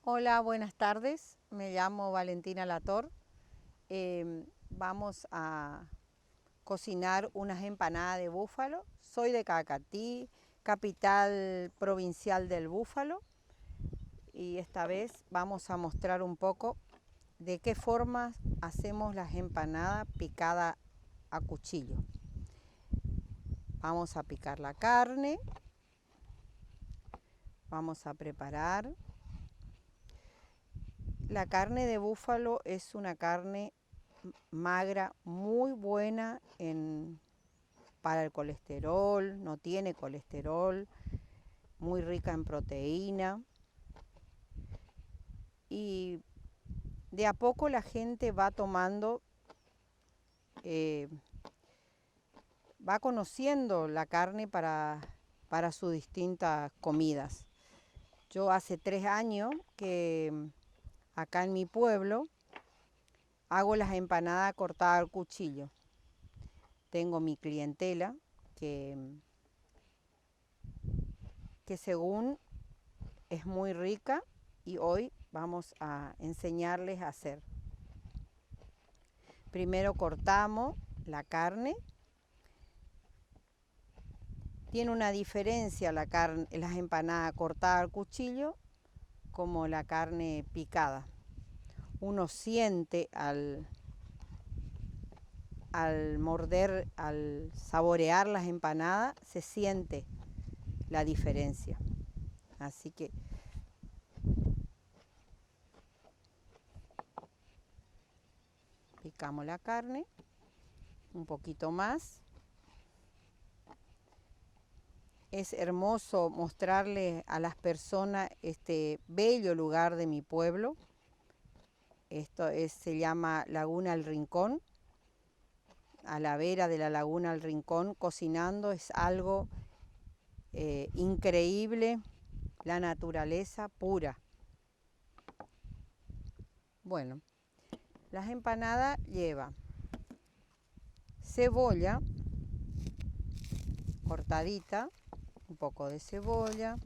Hola, buenas tardes. Me llamo Valentina Lator. Vamos a cocinar unas empanadas de búfalo. Soy de Cacatí, capital provincial del búfalo. Y esta vez vamos a mostrar un poco de qué forma hacemos las empanadas picadas a cuchillo. Vamos a picar la carne. Vamos a preparar. La carne de búfalo es una carne magra, muy buena para el colesterol, no tiene colesterol, muy rica en proteína. Y de a poco la gente va tomando, va conociendo la carne para sus distintas comidas. Yo hace 3 años que acá en mi pueblo hago las empanadas cortadas al cuchillo. Tengo mi clientela que según es muy rica y hoy vamos a enseñarles a hacer. Primero cortamos la carne. Tiene una diferencia la carne, las empanadas cortadas al cuchillo como la carne picada. Uno siente al morder, al saborear las empanadas, se siente la diferencia. Así que picamos la carne un poquito más. Es hermoso mostrarle a las personas este bello lugar de mi pueblo. Se llama Laguna El Rincón. A la vera de la Laguna El Rincón, cocinando es algo increíble, la naturaleza pura. Bueno, las empanadas llevan cebolla cortadita, un poco de cebolla,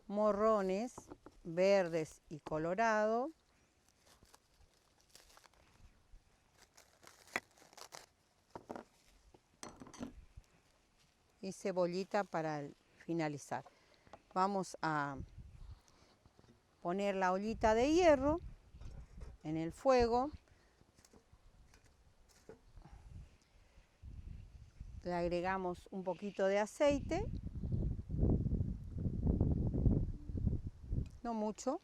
morrones verdes y colorados, y cebollita para finalizar. Vamos a poner la ollita de hierro en el fuego. Le agregamos un poquito de aceite, no mucho.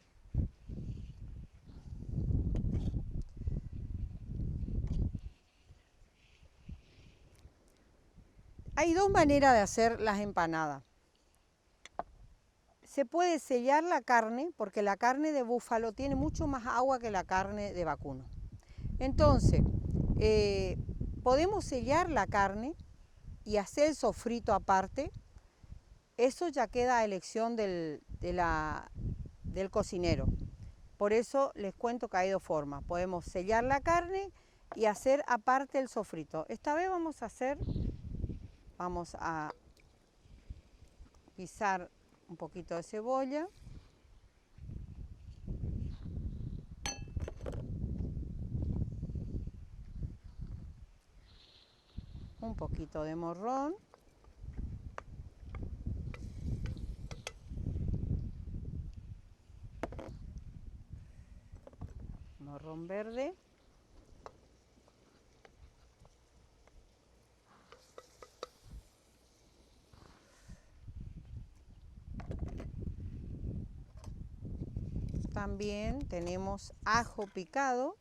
Hay dos maneras de hacer las empanadas. Se puede sellar la carne porque la carne de búfalo tiene mucho más agua que la carne de vacuno. Entonces, podemos sellar la carne y hacer el sofrito aparte. Eso ya queda a elección del cocinero. Por eso les cuento que hay dos formas. Podemos sellar la carne y hacer aparte el sofrito. Esta vez vamos a pisar un poquito de cebolla. Un poquito de morrón. Morrón verde. También tenemos ajo picado,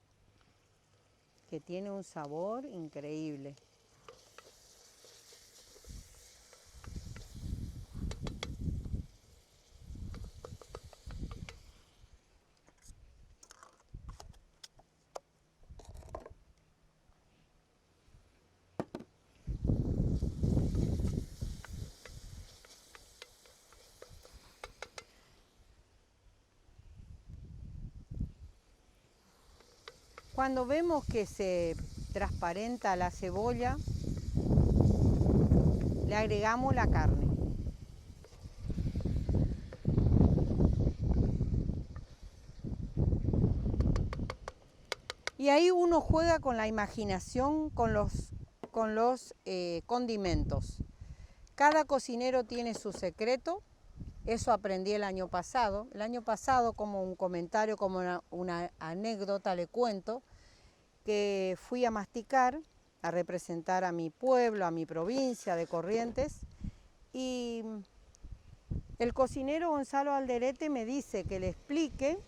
que tiene un sabor increíble. Cuando vemos que se transparenta la cebolla, le agregamos la carne. Y ahí uno juega con la imaginación, con los condimentos. Cada cocinero tiene su secreto. Eso aprendí el año pasado. El año pasado, como un comentario, como una anécdota, le cuento que fui a masticar, a representar a mi pueblo, a mi provincia de Corrientes, y el cocinero Gonzalo Alderete me dice que le explique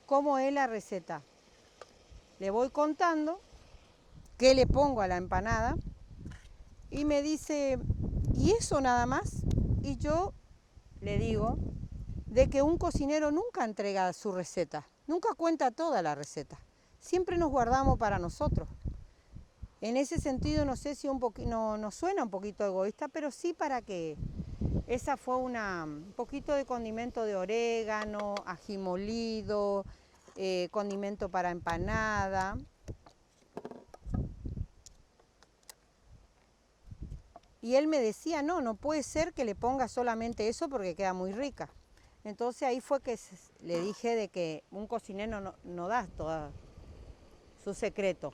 cómo es la receta. Le voy contando qué le pongo a la empanada y me dice, ¿y eso nada más? Y yo le digo de que un cocinero nunca entrega su receta, nunca cuenta toda la receta, siempre nos guardamos para nosotros. En ese sentido no sé si nos suena un poquito egoísta, pero sí para que esa fue un poquito de condimento de orégano, ají molido, condimento para empanada. Y él me decía, no puede ser que le ponga solamente eso porque queda muy rica. Entonces ahí fue que le dije de que un cocinero no da todo su secreto.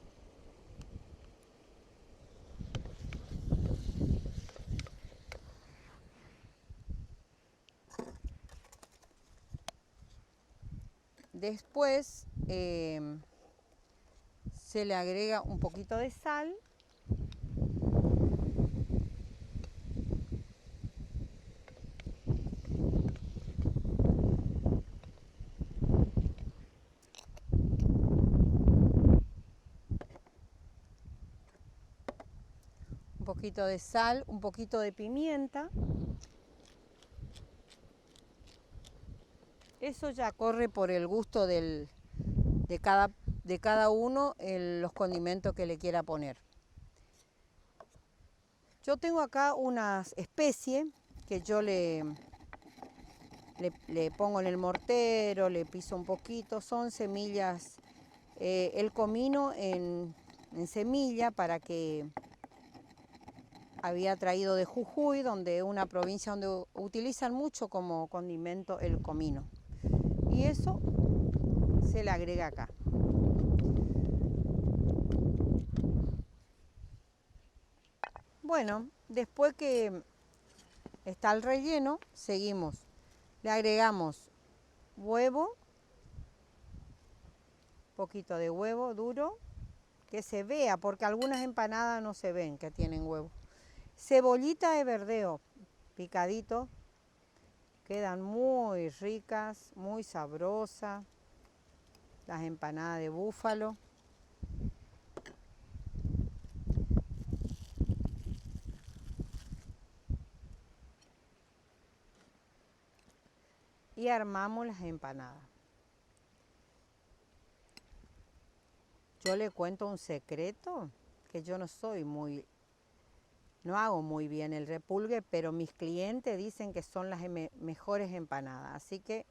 Después se le agrega un poquito de sal. Un poquito de sal, un poquito de pimienta. Eso ya corre por el gusto de cada uno los condimentos que le quiera poner. Yo tengo acá unas especies que yo le pongo en el mortero, le piso un poquito, son semillas, el comino en semilla para que había traído de Jujuy, donde es una provincia donde utilizan mucho como condimento el comino. Y eso se le agrega acá. Bueno, después que está el relleno, seguimos. Le agregamos huevo, un poquito de huevo duro, que se vea, porque algunas empanadas no se ven que tienen huevo. Cebollita de verdeo, picadito, quedan muy ricas, muy sabrosas, las empanadas de búfalo. Y armamos las empanadas. Yo le cuento un secreto, que yo no hago muy bien el repulgue, pero mis clientes dicen que son las mejores empanadas, así que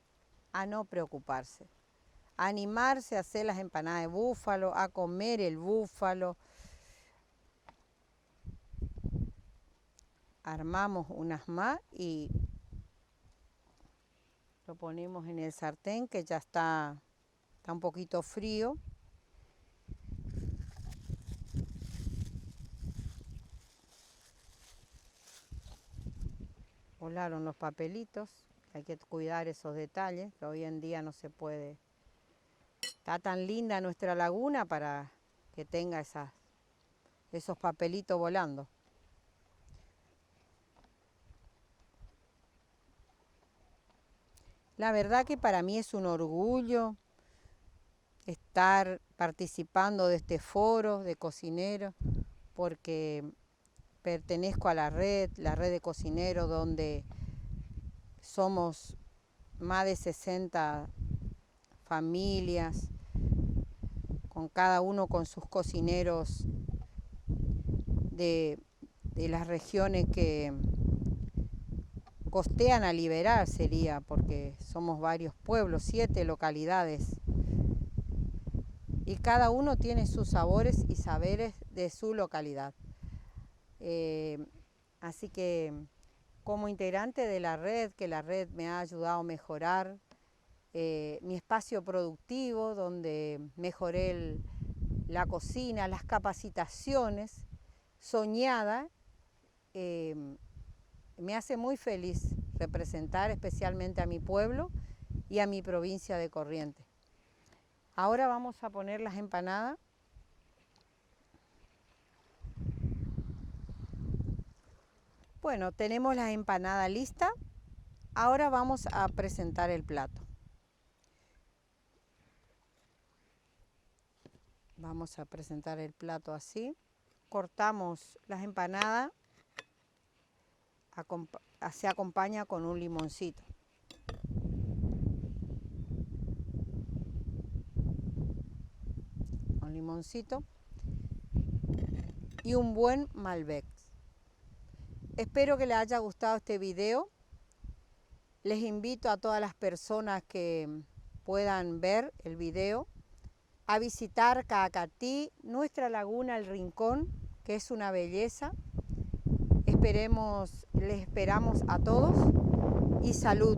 a no preocuparse. A animarse a hacer las empanadas de búfalo, a comer el búfalo. Armamos unas más y lo ponemos en el sartén que ya está un poquito frío. Volaron los papelitos, hay que cuidar esos detalles, que hoy en día no se puede. Está tan linda nuestra laguna para que tenga esos papelitos volando. La verdad que para mí es un orgullo estar participando de este foro de cocineros, porque pertenezco a la red de cocineros, donde somos más de 60 familias, con cada uno con sus cocineros de las regiones que costean a Liberar, sería, porque somos varios pueblos, 7 localidades, y cada uno tiene sus sabores y saberes de su localidad. Así que como integrante de la red, que la red me ha ayudado a mejorar mi espacio productivo, donde mejoré la cocina, las capacitaciones, soñada. Me hace muy feliz representar especialmente a mi pueblo y a mi provincia de Corrientes. Ahora vamos a poner las empanadas. Bueno, tenemos las empanadas listas. Ahora vamos a presentar el plato. Vamos a presentar el plato así. Cortamos las empanadas. Se acompaña con un limoncito. Un limoncito y un buen Malbec. Espero que les haya gustado este video. Les invito a todas las personas que puedan ver el video a visitar Caacatí, nuestra laguna El Rincón, que es una belleza. Les esperamos a todos y salud.